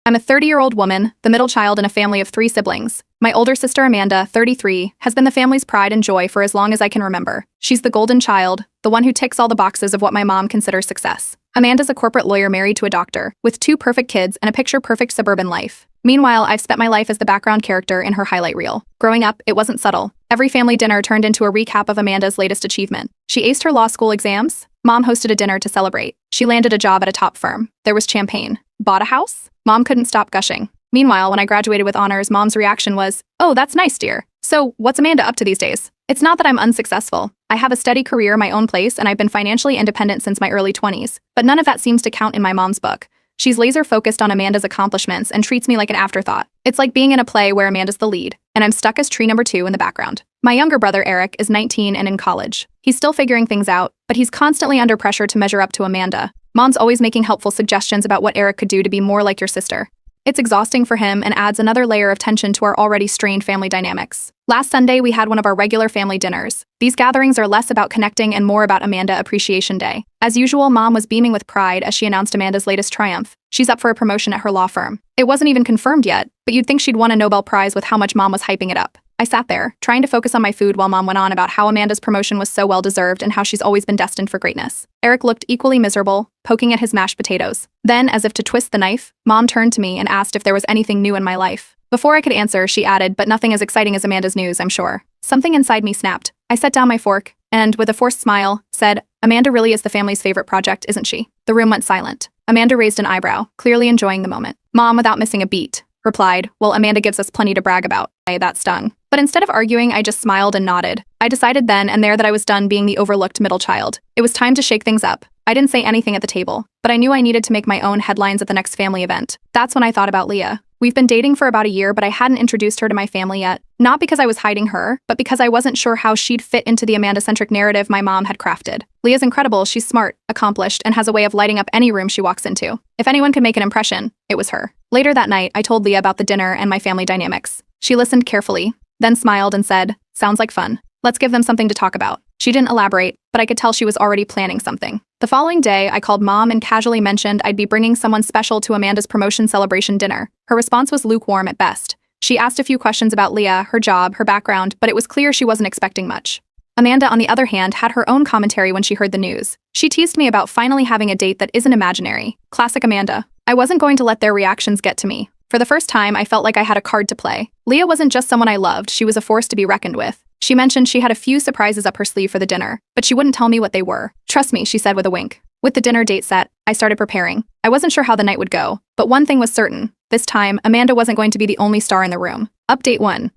I'm a 30-year-old woman, the middle child in a family of 3 siblings. My older sister Amanda, 33, has been the family's pride and joy for as long as I can remember. She's the golden child, the one who ticks all the boxes of what my mom considers success. Amanda's a corporate lawyer married to a doctor, with 2 perfect kids and a picture-perfect suburban life. Meanwhile, I've spent my life as the background character in her highlight reel. Growing up, it wasn't subtle. Every family dinner turned into a recap of Amanda's latest achievement. She aced her law school exams. Mom hosted a dinner to celebrate. She landed a job at a top firm. There was champagne. Bought a house? Mom couldn't stop gushing. Meanwhile, when I graduated with honors, Mom's reaction was, "Oh, that's nice, dear. So, what's Amanda up to these days?" It's not that I'm unsuccessful. I have a steady career, my own place, and I've been financially independent since my early 20s. But none of that seems to count in my mom's book. She's laser-focused on Amanda's accomplishments and treats me like an afterthought. It's like being in a play where Amanda's the lead, and I'm stuck as tree number 2 in the background. My younger brother, Eric, is 19 and in college. He's still figuring things out, but he's constantly under pressure to measure up to Amanda. Mom's always making helpful suggestions about what Eric could do to be more like your sister. It's exhausting for him and adds another layer of tension to our already strained family dynamics. Last Sunday, we had one of our regular family dinners. These gatherings are less about connecting and more about Amanda Appreciation Day. As usual, Mom was beaming with pride as she announced Amanda's latest triumph. She's up for a promotion at her law firm. It wasn't even confirmed yet, but you'd think she'd won a Nobel Prize with how much Mom was hyping it up. I sat there, trying to focus on my food while Mom went on about how Amanda's promotion was so well-deserved and how she's always been destined for greatness. Eric looked equally miserable, poking at his mashed potatoes. Then, as if to twist the knife, Mom turned to me and asked if there was anything new in my life. Before I could answer, she added, "But nothing as exciting as Amanda's news, I'm sure." Something inside me snapped. I set down my fork and, with a forced smile, said, "Amanda really is the family's favorite project, isn't she?" The room went silent. Amanda raised an eyebrow, clearly enjoying the moment. Mom, without missing a beat, replied, "Well, Amanda gives us plenty to brag about." That stung. But instead of arguing, I just smiled and nodded. I decided then and there that I was done being the overlooked middle child. It was time to shake things up. I didn't say anything at the table, but I knew I needed to make my own headlines at the next family event. That's when I thought about Leah. We've been dating for about a year, but I hadn't introduced her to my family yet. Not because I was hiding her, but because I wasn't sure how she'd fit into the Amanda-centric narrative my mom had crafted. Leah's incredible, she's smart, accomplished, and has a way of lighting up any room she walks into. If anyone could make an impression, it was her. Later that night, I told Leah about the dinner and my family dynamics. She listened carefully, then smiled and said, "Sounds like fun. Let's give them something to talk about." She didn't elaborate, but I could tell she was already planning something. The following day, I called Mom and casually mentioned I'd be bringing someone special to Amanda's promotion celebration dinner. Her response was lukewarm at best. She asked a few questions about Leah, her job, her background, but it was clear she wasn't expecting much. Amanda, on the other hand, had her own commentary when she heard the news. She teased me about finally having a date that isn't imaginary. Classic Amanda. I wasn't going to let their reactions get to me. For the first time, I felt like I had a card to play. Leah wasn't just someone I loved, she was a force to be reckoned with. She mentioned she had a few surprises up her sleeve for the dinner, but she wouldn't tell me what they were. "Trust me," she said with a wink. With the dinner date set, I started preparing. I wasn't sure how the night would go, but one thing was certain. This time, Amanda wasn't going to be the only star in the room. Update 1.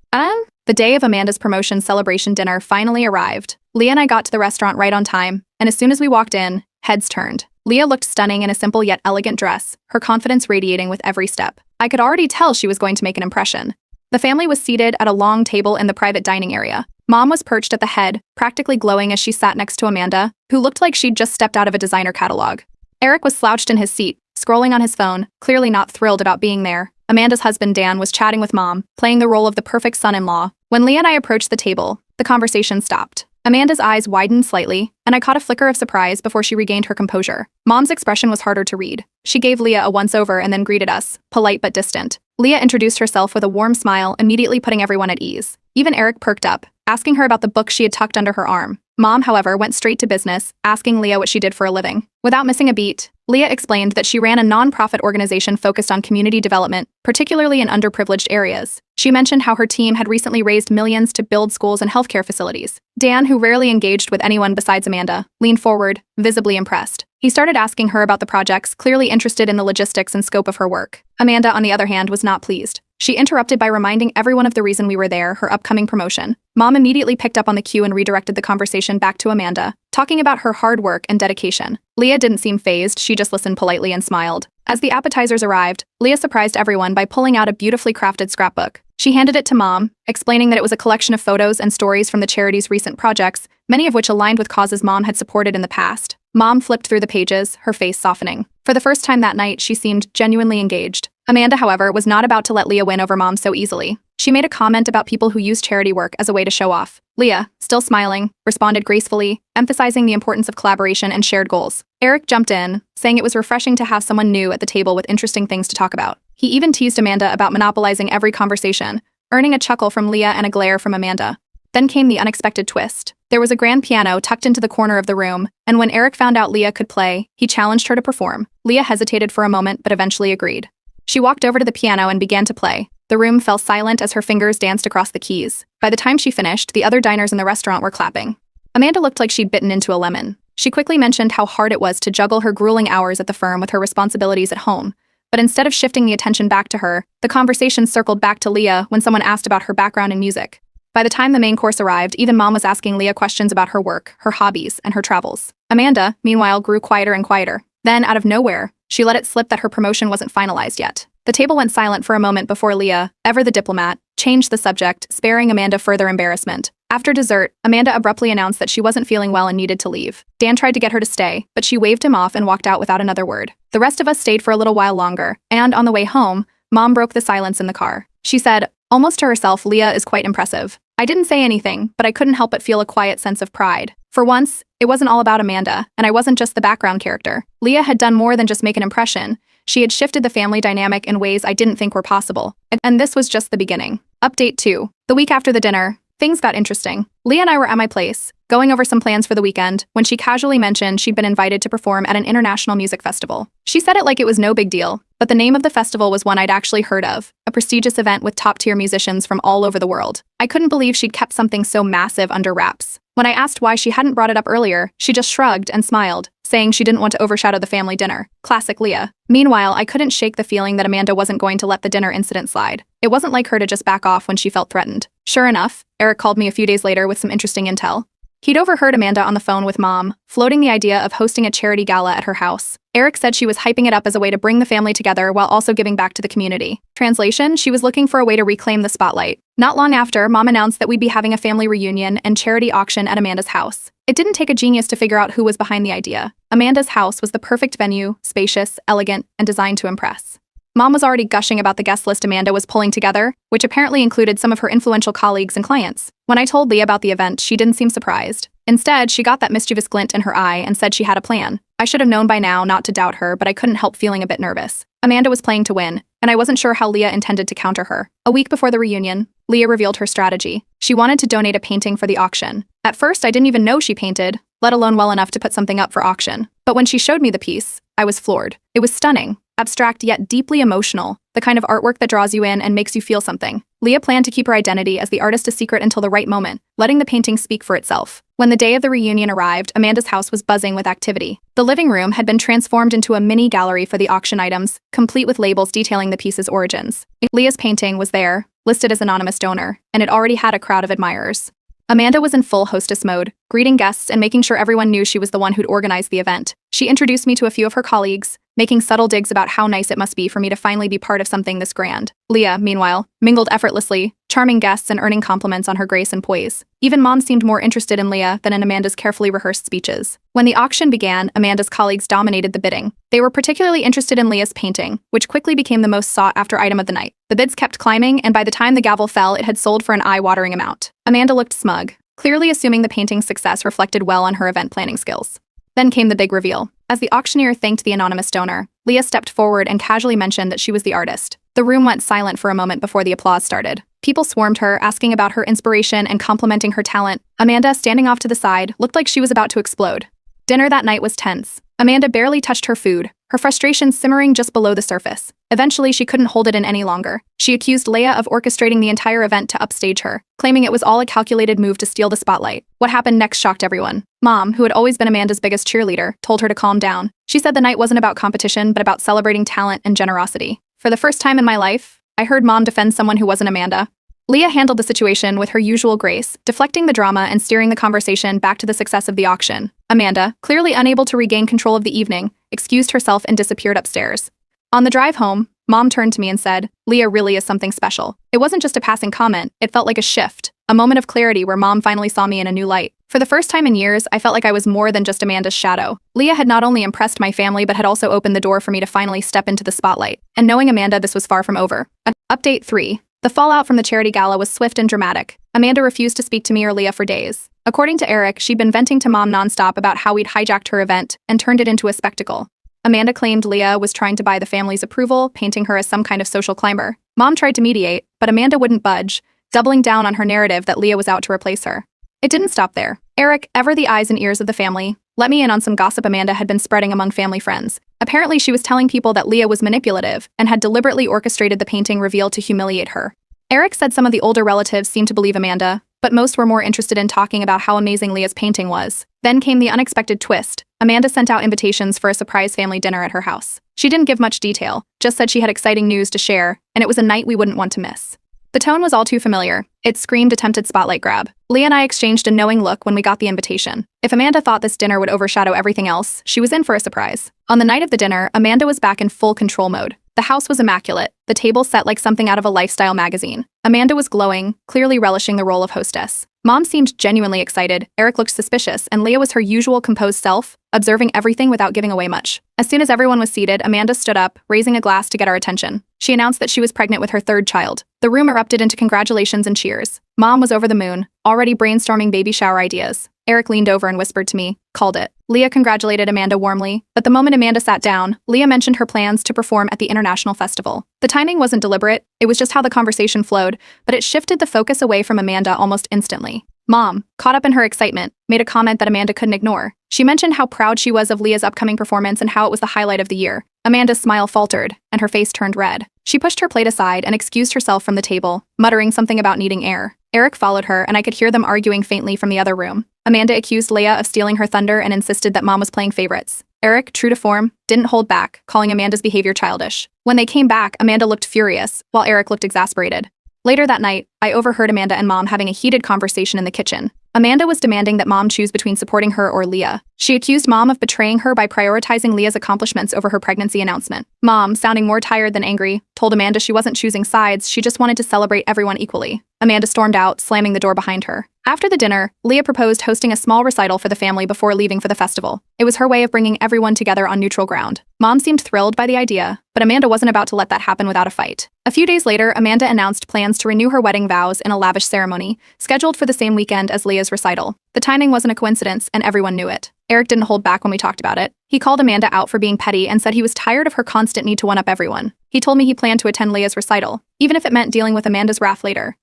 The day of Amanda's promotion celebration dinner finally arrived. Leah and I got to the restaurant right on time, and as soon as we walked in, heads turned. Leah looked stunning in a simple yet elegant dress, her confidence radiating with every step. I could already tell she was going to make an impression. The family was seated at a long table in the private dining area. Mom was perched at the head, practically glowing as she sat next to Amanda, who looked like she'd just stepped out of a designer catalog. Eric was slouched in his seat, scrolling on his phone, clearly not thrilled about being there. Amanda's husband, Dan, was chatting with Mom, playing the role of the perfect son-in-law. When Leah and I approached the table, the conversation stopped. Amanda's eyes widened slightly, and I caught a flicker of surprise before she regained her composure. Mom's expression was harder to read. She gave Leah a once-over and then greeted us, polite but distant. Leah introduced herself with a warm smile, immediately putting everyone at ease. Even Eric perked up, asking her about the book she had tucked under her arm. Mom, however, went straight to business, asking Leah what she did for a living. Without missing a beat, Leah explained that she ran a non-profit organization focused on community development, particularly in underprivileged areas. She mentioned how her team had recently raised millions to build schools and healthcare facilities. Dan, who rarely engaged with anyone besides Amanda, leaned forward, visibly impressed. He started asking her about the projects, clearly interested in the logistics and scope of her work. Amanda, on the other hand, was not pleased. She interrupted by reminding everyone of the reason we were there, her upcoming promotion. Mom immediately picked up on the cue and redirected the conversation back to Amanda, talking about her hard work and dedication. Leah didn't seem fazed, she just listened politely and smiled. As the appetizers arrived, Leah surprised everyone by pulling out a beautifully crafted scrapbook. She handed it to Mom, explaining that it was a collection of photos and stories from the charity's recent projects, many of which aligned with causes Mom had supported in the past. Mom flipped through the pages, her face softening. For the first time that night, she seemed genuinely engaged. Amanda, however, was not about to let Leah win over Mom so easily. She made a comment about people who use charity work as a way to show off. Leah, still smiling, responded gracefully, emphasizing the importance of collaboration and shared goals. Eric jumped in, saying it was refreshing to have someone new at the table with interesting things to talk about. He even teased Amanda about monopolizing every conversation, earning a chuckle from Leah and a glare from Amanda. Then came the unexpected twist. There was a grand piano tucked into the corner of the room, and when Eric found out Leah could play, he challenged her to perform. Leah hesitated for a moment but eventually agreed. She walked over to the piano and began to play. The room fell silent as her fingers danced across the keys. By the time she finished, the other diners in the restaurant were clapping. Amanda looked like she'd bitten into a lemon. She quickly mentioned how hard it was to juggle her grueling hours at the firm with her responsibilities at home. But instead of shifting the attention back to her, the conversation circled back to Leah when someone asked about her background in music. By the time the main course arrived, even Mom was asking Leah questions about her work, her hobbies, and her travels. Amanda, meanwhile, grew quieter and quieter. Then, out of nowhere, she let it slip that her promotion wasn't finalized yet. The table went silent for a moment before Leah, ever the diplomat, changed the subject, sparing Amanda further embarrassment. After dessert, Amanda abruptly announced that she wasn't feeling well and needed to leave. Dan tried to get her to stay, but she waved him off and walked out without another word. The rest of us stayed for a little while longer, and on the way home, Mom broke the silence in the car. She said, almost to herself, Leah is quite impressive. I didn't say anything, but I couldn't help but feel a quiet sense of pride. For once, it wasn't all about Amanda, and I wasn't just the background character. Leah had done more than just make an impression. She had shifted the family dynamic in ways I didn't think were possible. And this was just the beginning. Update 2. The week after the dinner, things got interesting. Leah and I were at my place, going over some plans for the weekend, when she casually mentioned she'd been invited to perform at an international music festival. She said it like it was no big deal, but the name of the festival was one I'd actually heard of, a prestigious event with top-tier musicians from all over the world. I couldn't believe she'd kept something so massive under wraps. When I asked why she hadn't brought it up earlier, she just shrugged and smiled, saying she didn't want to overshadow the family dinner. Classic Leah. Meanwhile, I couldn't shake the feeling that Amanda wasn't going to let the dinner incident slide. It wasn't like her to just back off when she felt threatened. Sure enough, Eric called me a few days later with some interesting intel. He'd overheard Amanda on the phone with Mom, floating the idea of hosting a charity gala at her house. Eric said she was hyping it up as a way to bring the family together while also giving back to the community. Translation, she was looking for a way to reclaim the spotlight. Not long after, Mom announced that we'd be having a family reunion and charity auction at Amanda's house. It didn't take a genius to figure out who was behind the idea. Amanda's house was the perfect venue, spacious, elegant, and designed to impress. Mom was already gushing about the guest list Amanda was pulling together, which apparently included some of her influential colleagues and clients. When I told Leah about the event, she didn't seem surprised. Instead, she got that mischievous glint in her eye and said she had a plan. I should have known by now not to doubt her, but I couldn't help feeling a bit nervous. Amanda was playing to win, and I wasn't sure how Leah intended to counter her. A week before the reunion, Leah revealed her strategy. She wanted to donate a painting for the auction. At first, I didn't even know she painted, let alone well enough to put something up for auction. But when she showed me the piece, I was floored. It was stunning, abstract yet deeply emotional, the kind of artwork that draws you in and makes you feel something. Leah planned to keep her identity as the artist a secret until the right moment, letting the painting speak for itself. When the day of the reunion arrived, Amanda's house was buzzing with activity. The living room had been transformed into a mini gallery for the auction items, complete with labels detailing the piece's origins. Leah's painting was there, listed as anonymous donor, and it already had a crowd of admirers. Amanda was in full hostess mode, greeting guests and making sure everyone knew she was the one who'd organized the event. She introduced me to a few of her colleagues, making subtle digs about how nice it must be for me to finally be part of something this grand. Leah, meanwhile, mingled effortlessly, charming guests and earning compliments on her grace and poise. Even Mom seemed more interested in Leah than in Amanda's carefully rehearsed speeches. When the auction began, Amanda's colleagues dominated the bidding. They were particularly interested in Leah's painting, which quickly became the most sought-after item of the night. The bids kept climbing, and by the time the gavel fell, it had sold for an eye-watering amount. Amanda looked smug, clearly assuming the painting's success reflected well on her event planning skills. Then came the big reveal. As the auctioneer thanked the anonymous donor, Leah stepped forward and casually mentioned that she was the artist. The room went silent for a moment before the applause started. People swarmed her, asking about her inspiration and complimenting her talent. Amanda, standing off to the side, looked like she was about to explode. Dinner that night was tense. Amanda barely touched her food, her frustration simmering just below the surface. Eventually, she couldn't hold it in any longer. She accused Leah of orchestrating the entire event to upstage her, claiming it was all a calculated move to steal the spotlight. What happened next shocked everyone. Mom, who had always been Amanda's biggest cheerleader, told her to calm down. She said the night wasn't about competition, but about celebrating talent and generosity. For the first time in my life, I heard Mom defend someone who wasn't Amanda. Leah handled the situation with her usual grace, deflecting the drama and steering the conversation back to the success of the auction. Amanda, clearly unable to regain control of the evening, excused herself and disappeared upstairs. On the drive home, Mom turned to me and said, "Leah really is something special." It wasn't just a passing comment, it felt like a shift, a moment of clarity where Mom finally saw me in a new light. For the first time in years, I felt like I was more than just Amanda's shadow. Leah had not only impressed my family but had also opened the door for me to finally step into the spotlight. And knowing Amanda, this was far from over. Update 3. The fallout from the charity gala was swift and dramatic. Amanda refused to speak to me or Leah for days. According to Eric, she'd been venting to Mom nonstop about how we'd hijacked her event and turned it into a spectacle. Amanda claimed Leah was trying to buy the family's approval, painting her as some kind of social climber. Mom tried to mediate, but Amanda wouldn't budge, doubling down on her narrative that Leah was out to replace her. It didn't stop there. Eric, ever the eyes and ears of the family, let me in on some gossip Amanda had been spreading among family friends. Apparently, she was telling people that Leah was manipulative and had deliberately orchestrated the painting reveal to humiliate her. Eric said some of the older relatives seemed to believe Amanda, but most were more interested in talking about how amazing Leah's painting was. Then came the unexpected twist. Amanda sent out invitations for a surprise family dinner at her house. She didn't give much detail, just said she had exciting news to share, and it was a night we wouldn't want to miss. The tone was all too familiar. It screamed attempted spotlight grab. Leah and I exchanged a knowing look when we got the invitation. If Amanda thought this dinner would overshadow everything else, she was in for a surprise. On the night of the dinner, Amanda was back in full control mode. The house was immaculate, the table set like something out of a lifestyle magazine. Amanda was glowing, clearly relishing the role of hostess. Mom seemed genuinely excited, Eric looked suspicious, and Leah was her usual composed self, observing everything without giving away much. As soon as everyone was seated, Amanda stood up, raising a glass to get our attention. She announced that she was pregnant with her third child. The room erupted into congratulations and cheers. Mom was over the moon, already brainstorming baby shower ideas. Eric leaned over and whispered to me, "Called it." Leah congratulated Amanda warmly, but the moment Amanda sat down, Leah mentioned her plans to perform at the International Festival. The timing wasn't deliberate, it was just how the conversation flowed, but it shifted the focus away from Amanda almost instantly. Mom, caught up in her excitement, made a comment that Amanda couldn't ignore. She mentioned how proud she was of Leah's upcoming performance and how it was the highlight of the year. Amanda's smile faltered, and her face turned red. She pushed her plate aside and excused herself from the table, muttering something about needing air. Eric followed her, and I could hear them arguing faintly from the other room. Amanda accused Leah of stealing her thunder and insisted that Mom was playing favorites. Eric, true to form, didn't hold back, calling Amanda's behavior childish. When they came back, Amanda looked furious, while Eric looked exasperated. Later that night, I overheard Amanda and Mom having a heated conversation in the kitchen. Amanda was demanding that Mom choose between supporting her or Leah. She accused Mom of betraying her by prioritizing Leah's accomplishments over her pregnancy announcement. Mom, sounding more tired than angry, told Amanda she wasn't choosing sides, she just wanted to celebrate everyone equally. Amanda stormed out, slamming the door behind her. After the dinner, Leah proposed hosting a small recital for the family before leaving for the festival. It was her way of bringing everyone together on neutral ground. Mom seemed thrilled by the idea, but Amanda wasn't about to let that happen without a fight. A few days later, Amanda announced plans to renew her wedding vows in a lavish ceremony, scheduled for the same weekend as Leah's recital. The timing wasn't a coincidence, and everyone knew it. Eric didn't hold back when we talked about it. He called Amanda out for being petty and said he was tired of her constant need to one-up everyone. He told me he planned to attend Leah's recital, even if it meant dealing with Amanda's wrath later.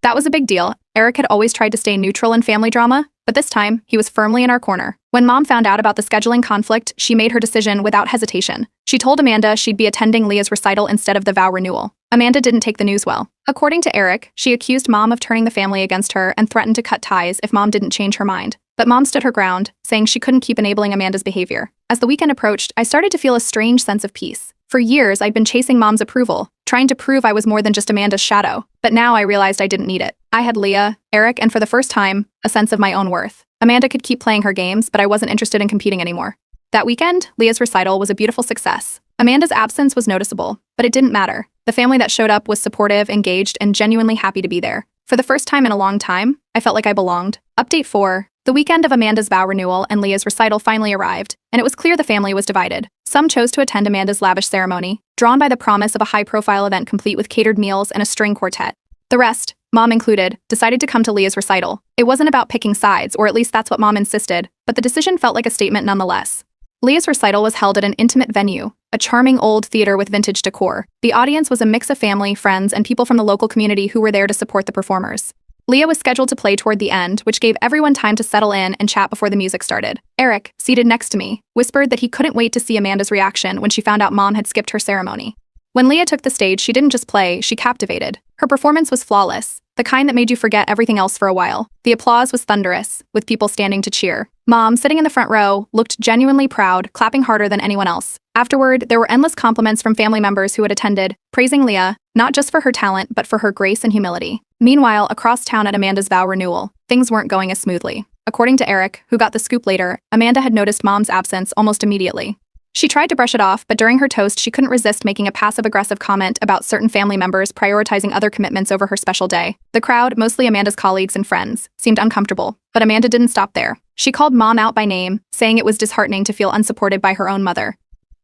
That was a big deal. Eric had always tried to stay neutral in family drama, but this time, he was firmly in our corner. When Mom found out about the scheduling conflict, she made her decision without hesitation. She told Amanda she'd be attending Leah's recital instead of the vow renewal. Amanda didn't take the news well. According to Eric, she accused Mom of turning the family against her and threatened to cut ties if Mom didn't change her mind. But Mom stood her ground, saying she couldn't keep enabling Amanda's behavior. As the weekend approached, I started to feel a strange sense of peace. For years, I'd been chasing Mom's approval, trying to prove I was more than just Amanda's shadow. But now I realized I didn't need it. I had Leah, Eric, and for the first time, a sense of my own worth. Amanda could keep playing her games, but I wasn't interested in competing anymore. That weekend, Leah's recital was a beautiful success. Amanda's absence was noticeable, but it didn't matter. The family that showed up was supportive, engaged, and genuinely happy to be there. For the first time in a long time, I felt like I belonged. Update 4. The weekend of Amanda's vow renewal and Leah's recital finally arrived, and it was clear the family was divided. Some chose to attend Amanda's lavish ceremony, drawn by the promise of a high-profile event complete with catered meals and a string quartet. The rest, Mom included, decided to come to Leah's recital. It wasn't about picking sides, or at least that's what Mom insisted, but the decision felt like a statement nonetheless. Leah's recital was held at an intimate venue, a charming old theater with vintage decor. The audience was a mix of family, friends, and people from the local community who were there to support the performers. Leah was scheduled to play toward the end, which gave everyone time to settle in and chat before the music started. Eric, seated next to me, whispered that he couldn't wait to see Amanda's reaction when she found out Mom had skipped her ceremony. When Leah took the stage, she didn't just play, she captivated. Her performance was flawless, the kind that made you forget everything else for a while. The applause was thunderous, with people standing to cheer. Mom, sitting in the front row, looked genuinely proud, clapping harder than anyone else. Afterward, there were endless compliments from family members who had attended, praising Leah, not just for her talent, but for her grace and humility. Meanwhile, across town at Amanda's vow renewal, things weren't going as smoothly. According to Eric, who got the scoop later, Amanda had noticed Mom's absence almost immediately. She tried to brush it off, but during her toast, she couldn't resist making a passive-aggressive comment about certain family members prioritizing other commitments over her special day. The crowd, mostly Amanda's colleagues and friends, seemed uncomfortable, but Amanda didn't stop there. She called Mom out by name, saying it was disheartening to feel unsupported by her own mother.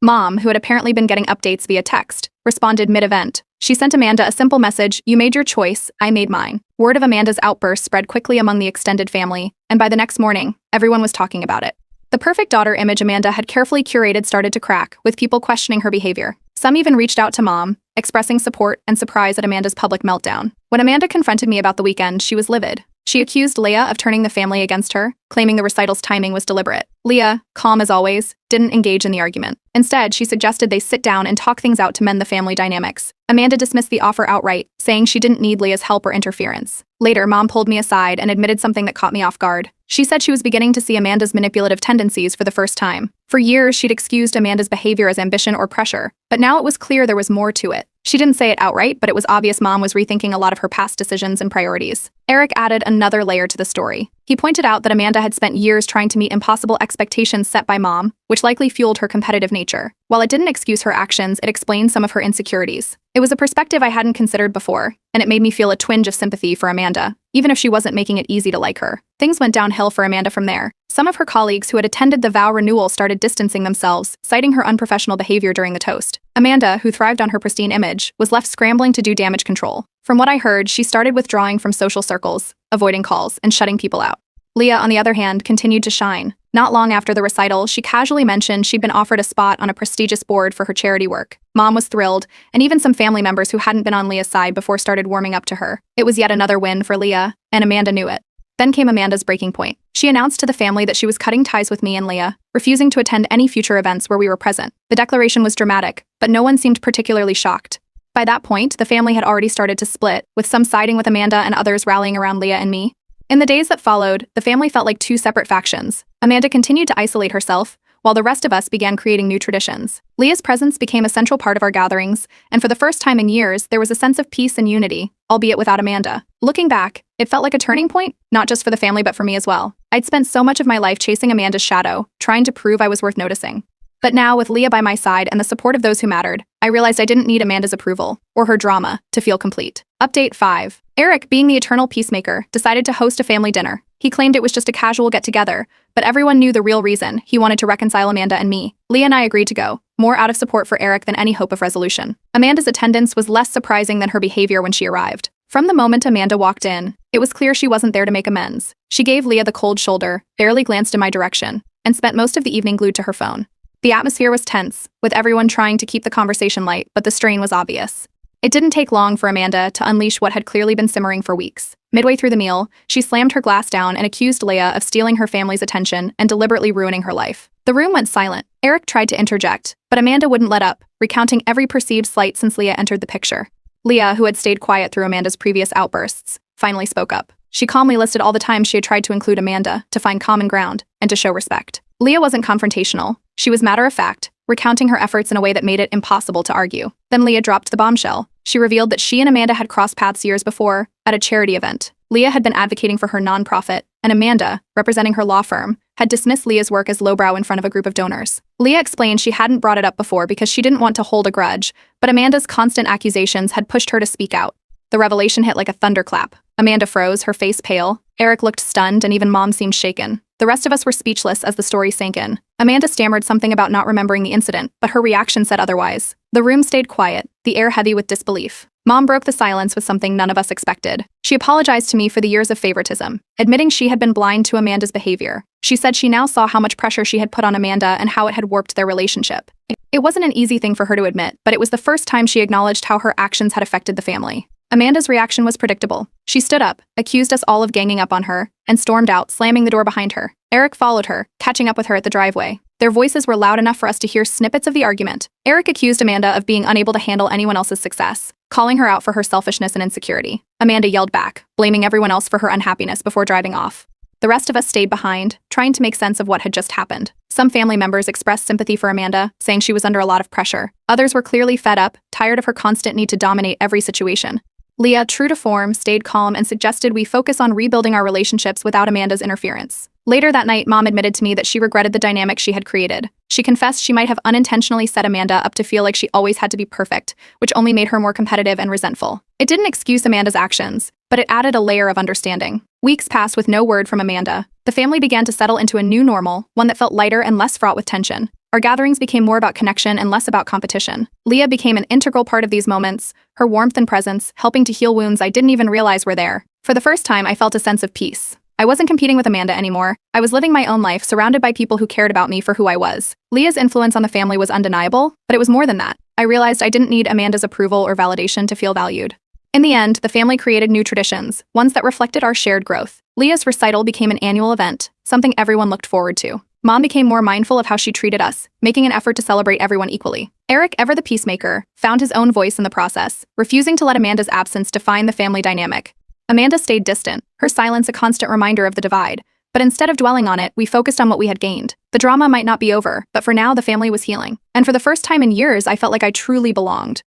Mom, who had apparently been getting updates via text, responded mid-event. She sent Amanda a simple message, "You made your choice, I made mine." Word of Amanda's outburst spread quickly among the extended family, and by the next morning, everyone was talking about it. The perfect daughter image Amanda had carefully curated started to crack, with people questioning her behavior. Some even reached out to Mom, expressing support and surprise at Amanda's public meltdown. When Amanda confronted me about the weekend, she was livid. She accused Leah of turning the family against her, claiming the recital's timing was deliberate. Leah, calm as always, didn't engage in the argument. Instead, she suggested they sit down and talk things out to mend the family dynamics. Amanda dismissed the offer outright, saying she didn't need Leah's help or interference. Later, Mom pulled me aside and admitted something that caught me off guard. She said she was beginning to see Amanda's manipulative tendencies for the first time. For years, she'd excused Amanda's behavior as ambition or pressure, but now it was clear there was more to it. She didn't say it outright, but it was obvious Mom was rethinking a lot of her past decisions and priorities. Eric added another layer to the story. He pointed out that Amanda had spent years trying to meet impossible expectations set by Mom, which likely fueled her competitive nature. While it didn't excuse her actions, it explained some of her insecurities. It was a perspective I hadn't considered before, and it made me feel a twinge of sympathy for Amanda, even if she wasn't making it easy to like her. Things went downhill for Amanda from there. Some of her colleagues who had attended the vow renewal started distancing themselves, citing her unprofessional behavior during the toast. Amanda, who thrived on her pristine image, was left scrambling to do damage control. From what I heard, she started withdrawing from social circles, avoiding calls, and shutting people out. Leah, on the other hand, continued to shine. Not long after the recital, she casually mentioned she'd been offered a spot on a prestigious board for her charity work. Mom was thrilled, and even some family members who hadn't been on Leah's side before started warming up to her. It was yet another win for Leah, and Amanda knew it. Then came Amanda's breaking point. She announced to the family that she was cutting ties with me and Leah, refusing to attend any future events where we were present. The declaration was dramatic, but no one seemed particularly shocked. By that point, the family had already started to split, with some siding with Amanda and others rallying around Leah and me. In the days that followed, the family felt like two separate factions. Amanda continued to isolate herself, while the rest of us began creating new traditions. Leah's presence became a central part of our gatherings, and for the first time in years, there was a sense of peace and unity, albeit without Amanda. Looking back, it felt like a turning point, not just for the family but for me as well. I'd spent so much of my life chasing Amanda's shadow, trying to prove I was worth noticing. But now, with Leah by my side and the support of those who mattered, I realized I didn't need Amanda's approval, or her drama, to feel complete. Update 5. Eric, being the eternal peacemaker, decided to host a family dinner. He claimed it was just a casual get-together, but everyone knew the real reason. He wanted to reconcile Amanda and me. Leah and I agreed to go, more out of support for Eric than any hope of resolution. Amanda's attendance was less surprising than her behavior when she arrived. From the moment Amanda walked in, it was clear she wasn't there to make amends. She gave Leah the cold shoulder, barely glanced in my direction, and spent most of the evening glued to her phone. The atmosphere was tense, with everyone trying to keep the conversation light, but the strain was obvious. It didn't take long for Amanda to unleash what had clearly been simmering for weeks. Midway through the meal, she slammed her glass down and accused Leah of stealing her family's attention and deliberately ruining her life. The room went silent. Eric tried to interject, but Amanda wouldn't let up, recounting every perceived slight since Leah entered the picture. Leah, who had stayed quiet through Amanda's previous outbursts, finally spoke up. She calmly listed all the times she had tried to include Amanda, to find common ground, and to show respect. Leah wasn't confrontational. She was matter-of-fact, recounting her efforts in a way that made it impossible to argue. Then Leah dropped the bombshell. She revealed that she and Amanda had crossed paths years before, at a charity event. Leah had been advocating for her nonprofit, and Amanda, representing her law firm, had dismissed Leah's work as lowbrow in front of a group of donors. Leah explained she hadn't brought it up before because she didn't want to hold a grudge, but Amanda's constant accusations had pushed her to speak out. The revelation hit like a thunderclap. Amanda froze, her face pale. Eric looked stunned, and even Mom seemed shaken. The rest of us were speechless as the story sank in. Amanda stammered something about not remembering the incident, but her reaction said otherwise. The room stayed quiet, the air heavy with disbelief. Mom broke the silence with something none of us expected. She apologized to me for the years of favoritism, admitting she had been blind to Amanda's behavior. She said she now saw how much pressure she had put on Amanda and how it had warped their relationship. It wasn't an easy thing for her to admit, but it was the first time she acknowledged how her actions had affected the family. Amanda's reaction was predictable. She stood up, accused us all of ganging up on her, and stormed out, slamming the door behind her. Eric followed her, catching up with her at the driveway. Their voices were loud enough for us to hear snippets of the argument. Eric accused Amanda of being unable to handle anyone else's success, calling her out for her selfishness and insecurity. Amanda yelled back, blaming everyone else for her unhappiness before driving off. The rest of us stayed behind, trying to make sense of what had just happened. Some family members expressed sympathy for Amanda, saying she was under a lot of pressure. Others were clearly fed up, tired of her constant need to dominate every situation. Leah, true to form, stayed calm and suggested we focus on rebuilding our relationships without Amanda's interference. Later that night, Mom admitted to me that she regretted the dynamic she had created. She confessed she might have unintentionally set Amanda up to feel like she always had to be perfect, which only made her more competitive and resentful. It didn't excuse Amanda's actions, but it added a layer of understanding. Weeks passed with no word from Amanda. The family began to settle into a new normal, one that felt lighter and less fraught with tension. Our gatherings became more about connection and less about competition. Leah became an integral part of these moments, her warmth and presence helping to heal wounds I didn't even realize were there. For the first time, I felt a sense of peace. I wasn't competing with Amanda anymore. I was living my own life, surrounded by people who cared about me for who I was. Leah's influence on the family was undeniable, but it was more than that. I realized I didn't need Amanda's approval or validation to feel valued. In the end, the family created new traditions, ones that reflected our shared growth. Leah's recital became an annual event, something everyone looked forward to. Mom became more mindful of how she treated us, making an effort to celebrate everyone equally. Eric, ever the peacemaker, found his own voice in the process, refusing to let Amanda's absence define the family dynamic. Amanda stayed distant, her silence a constant reminder of the divide. But instead of dwelling on it, we focused on what we had gained. The drama might not be over, but for now the family was healing. And for the first time in years, I felt like I truly belonged.